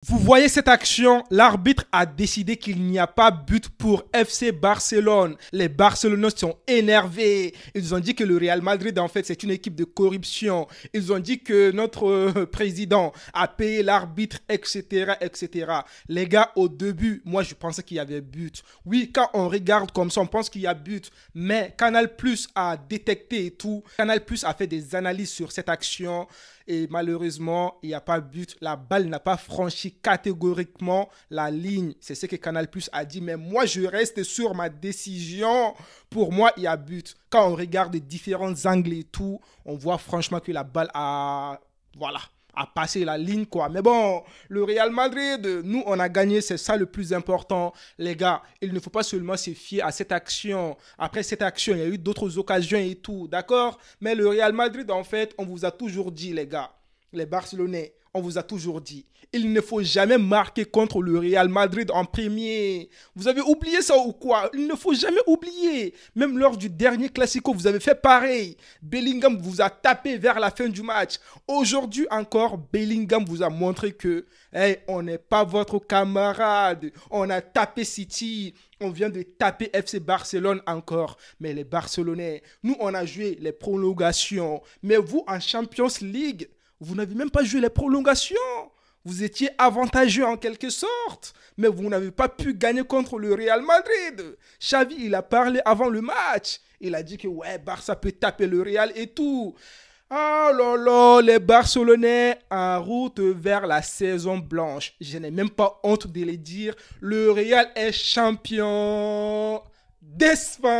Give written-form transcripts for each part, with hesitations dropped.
Vous voyez cette action, l'arbitre a décidé qu'il n'y a pas but pour FC Barcelone. Les Barcelonais sont énervés. Ils ont dit que le Real Madrid, en fait, c'est une équipe de corruption. Ils ont dit que notre président a payé l'arbitre, etc., etc. Les gars, au début, moi, je pensais qu'il y avait but. Oui, quand on regarde comme ça, on pense qu'il y a but. Mais Canal Plus a détecté et tout. Canal Plus a fait des analyses sur cette action. Et malheureusement, il n'y a pas but. La balle n'a pas franchi catégoriquement la ligne. C'est ce que Canal Plus a dit. Mais moi, je reste sur ma décision. Pour moi, il y a but. Quand on regarde différents angles et tout, on voit franchement que la balle a passé la ligne, quoi. Mais bon, le Real Madrid, nous, on a gagné. C'est ça le plus important. Les gars, il ne faut pas seulement se fier à cette action. Après cette action, il y a eu d'autres occasions et tout, d'accord? Mais le Real Madrid, en fait, on vous a toujours dit, les gars, les Barcelonais, on vous a toujours dit, il ne faut jamais marquer contre le Real Madrid en premier. Vous avez oublié ça ou quoi? Il ne faut jamais oublier. Même lors du dernier Classico, vous avez fait pareil. Bellingham vous a tapé vers la fin du match. Aujourd'hui encore, Bellingham vous a montré que hey, on n'est pas votre camarade. On a tapé City. On vient de taper FC Barcelone encore. Mais les Barcelonais, nous, on a joué les prolongations. Mais vous, en Champions League, vous n'avez même pas joué les prolongations. Vous étiez avantageux en quelque sorte, mais vous n'avez pas pu gagner contre le Real Madrid. Xavi, il a parlé avant le match. Il a dit que ouais, Barça peut taper le Real et tout. Oh là là, les Barcelonais en route vers la saison blanche. Je n'ai même pas honte de le dire. Le Real est champion d'Espagne.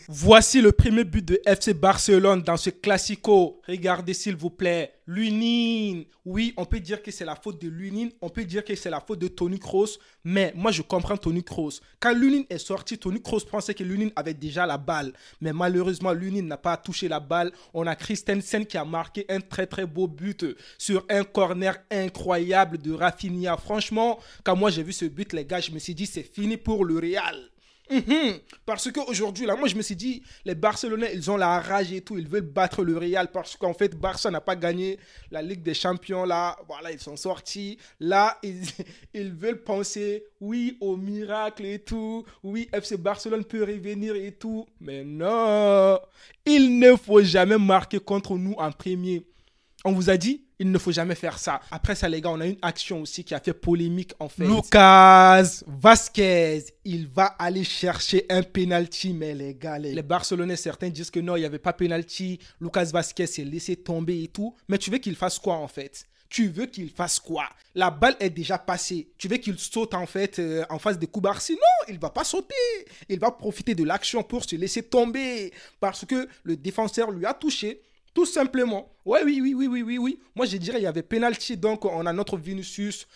Voici le premier but de FC Barcelone dans ce Classico. Regardez s'il vous plaît. Lunin. Oui, on peut dire que c'est la faute de Lunin. On peut dire que c'est la faute de Toni Kroos. Mais moi, je comprends Toni Kroos. Quand Lunin est sorti, Toni Kroos pensait que Lunin avait déjà la balle. Mais malheureusement, Lunin n'a pas touché la balle. On a Christensen qui a marqué un très très beau but sur un corner incroyable de Rafinha. Franchement, quand moi j'ai vu ce but, les gars, je me suis dit c'est fini pour le Real. Parce qu'aujourd'hui, là, moi, je me suis dit, les Barcelonais, ils ont la rage et tout. Ils veulent battre le Real parce qu'en fait, Barça n'a pas gagné la Ligue des Champions. Là, voilà, ils sont sortis. Là, ils veulent penser, oui, au miracle et tout. Oui, FC Barcelone peut revenir et tout. Mais non, il ne faut jamais marquer contre nous en premier. On vous a dit, il ne faut jamais faire ça. Après ça, les gars, on a une action aussi qui a fait polémique, en fait. Lucas Vazquez, il va aller chercher un penalty. Mais les gars, les Barcelonais, certains disent que non, il n'y avait pas penalty. Lucas Vazquez s'est laissé tomber et tout. Mais tu veux qu'il fasse quoi, en fait? Tu veux qu'il fasse quoi? La balle est déjà passée. Tu veux qu'il saute en fait en face de Koubarsi? Non, il ne va pas sauter. Il va profiter de l'action pour se laisser tomber. Parce que le défenseur lui a touché. Tout simplement. Ouais, oui. Moi, je dirais qu'il y avait penalty. Donc, on a notre Vinicius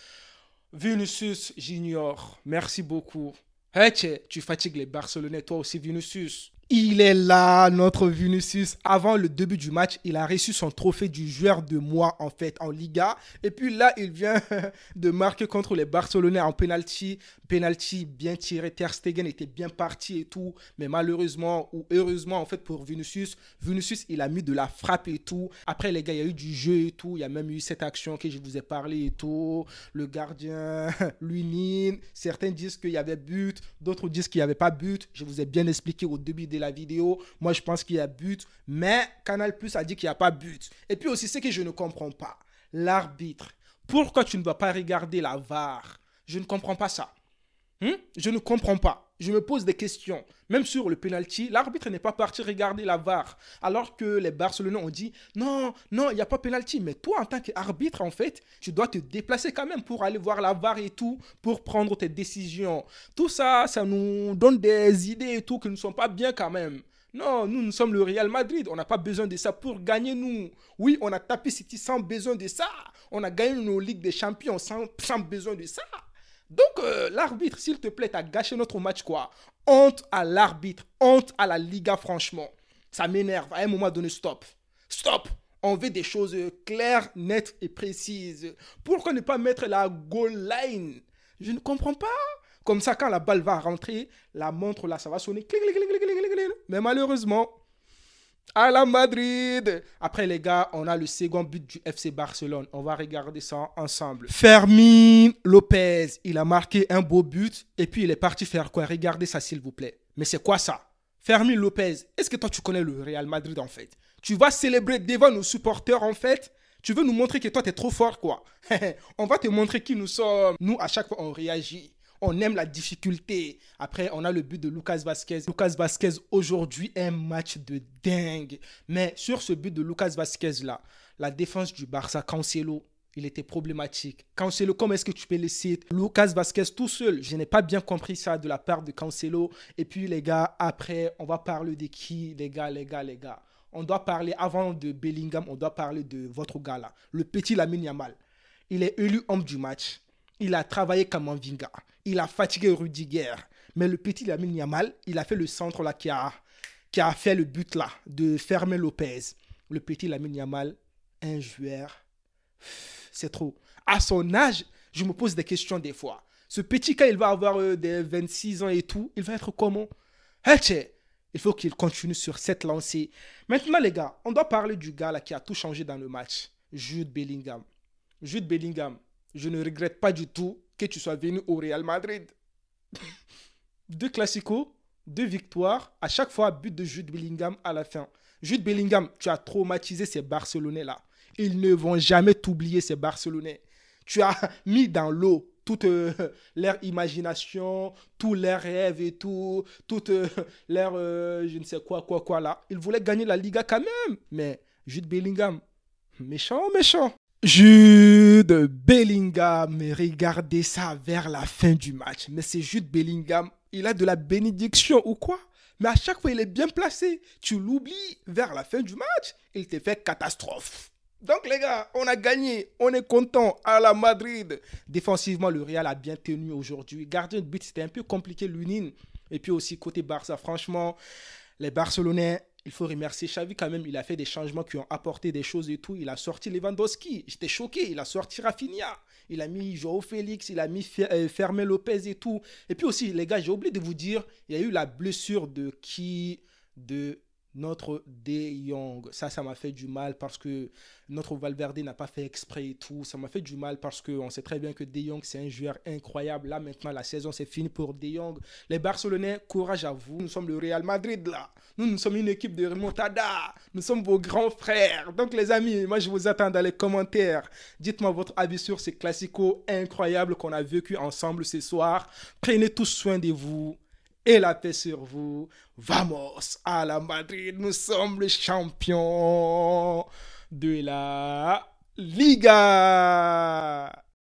Junior. Merci beaucoup. Hey, tu fatigues les Barcelonais, toi aussi, Vinicius. Il est là, notre Vinicius. Avant le début du match, il a reçu son trophée du joueur de mois, en fait, en Liga. Et puis là, il vient de marquer contre les Barcelonais en penalty. Penalty bien tiré. Ter Stegen était bien parti et tout. Mais malheureusement, ou heureusement, en fait, pour Vinicius, il a mis de la frappe et tout. Après, les gars, il y a eu du jeu et tout. Il y a même eu cette action que je vous ai parlé et tout. Le gardien, Lunin. Certains disent qu'il y avait but. D'autres disent qu'il n'y avait pas but. Je vous ai bien expliqué au début de la vidéo. Moi, je pense qu'il y a but. Mais Canal Plus a dit qu'il n'y a pas but. Et puis aussi, ce que je ne comprends pas. L'arbitre. Pourquoi tu ne vas pas regarder la VAR? Je ne comprends pas ça. Je ne comprends pas. Je me pose des questions. Même sur le penalty, l'arbitre n'est pas parti regarder la VAR. Alors que les Barcelonais ont dit non, il n'y a pas penalty. Mais toi, en tant qu'arbitre, en fait, tu dois te déplacer quand même pour aller voir la VAR et tout, pour prendre tes décisions. Tout ça, ça nous donne des idées et tout qui ne sont pas bien quand même. Non, nous sommes le Real Madrid. On n'a pas besoin de ça pour gagner, nous. Oui, on a tapé City sans besoin de ça. On a gagné nos Ligues des Champions sans besoin de ça. Donc, l'arbitre, s'il te plaît, t'as gâché notre match, quoi. Honte à l'arbitre, honte à la Liga, franchement. Ça m'énerve. À un moment donné, stop. Stop. On veut des choses claires, nettes et précises. Pourquoi ne pas mettre la goal line? Je ne comprends pas. Comme ça, quand la balle va rentrer, la montre, là, ça va sonner. Mais malheureusement, À la Madrid. Après, les gars, on a le second but du FC Barcelone. On va regarder ça ensemble. Fermín López, il a marqué un beau but et puis il est parti faire quoi? Regardez ça, s'il vous plaît. Mais c'est quoi ça? Fermín López, est-ce que toi, tu connais le Real Madrid, en fait? Tu vas célébrer devant nos supporters, en fait? Tu veux nous montrer que toi, t'es trop fort, quoi? On va te montrer qui nous sommes. Nous, à chaque fois, on réagit. On aime la difficulté. Après, on a le but de Lucas Vasquez. Lucas Vasquez, aujourd'hui, un match de dingue. Mais sur ce but de Lucas Vasquez, là, la défense du Barça, Cancelo, il était problématique. Cancelo, comment est-ce que tu peux laisser Lucas Vasquez tout seul? Je n'ai pas bien compris ça de la part de Cancelo. Et puis, les gars, après, on va parler de qui? Les gars. On doit parler, avant de Bellingham, on doit parler de votre gars là, le petit Lamine Yamal. Il est élu homme du match. Il a travaillé comme un Vinga. Il a fatigué Rudiger. Mais le petit Lamine Yamal, il a fait le centre là qui a fait le but là de Fermín López. Le petit Lamine Yamal, un joueur, c'est trop. À son âge, je me pose des questions des fois. Ce petit, quand il va avoir des 26 ans et tout, il va être comment? Il faut qu'il continue sur cette lancée. Maintenant, les gars, on doit parler du gars là qui a tout changé dans le match. Jude Bellingham. Jude Bellingham, je ne regrette pas du tout que tu sois venu au Real Madrid. Deux classicos, deux victoires, à chaque fois but de Jude Bellingham à la fin. Jude Bellingham, tu as traumatisé ces Barcelonais-là. Ils ne vont jamais t'oublier, ces Barcelonais. Tu as mis dans l'eau toute leur imagination, tous leurs rêves et tout, toute leur je ne sais quoi là. Ils voulaient gagner la Liga quand même. Mais Jude Bellingham, méchant. Jude Bellingham, mais regardez ça vers la fin du match. Mais c'est Jude Bellingham, il a de la bénédiction ou quoi? Mais à chaque fois, il est bien placé. Tu l'oublies vers la fin du match, il te fait catastrophe. Donc les gars, on a gagné, on est content à la Madrid. Défensivement, le Real a bien tenu aujourd'hui. Gardien de but, c'était un peu compliqué, l'Unin. Et puis aussi côté Barça, franchement, les Barcelonais, il faut remercier Xavi quand même. Il a fait des changements qui ont apporté des choses et tout. Il a sorti Lewandowski. J'étais choqué. Il a sorti Rafinha. Il a mis Joao Félix. Il a mis Fermín López et tout. Et puis aussi, les gars, j'ai oublié de vous dire, il y a eu la blessure de notre De Jong. Ça m'a fait du mal parce que notre Valverde n'a pas fait exprès et tout. Ça m'a fait du mal parce qu'on sait très bien que De Jong, c'est un joueur incroyable. Là, maintenant, la saison, c'est fini pour De Jong. Les Barcelonais, courage à vous. Nous sommes le Real Madrid, là. Nous sommes une équipe de remontada. Nous sommes vos grands frères. Donc, les amis, moi, je vous attends dans les commentaires. Dites-moi votre avis sur ces classicos incroyables qu'on a vécu ensemble ce soir. Prenez tous soin de vous et la paix sur vous. Vamos à la Madrid, nous sommes les champions de la Liga.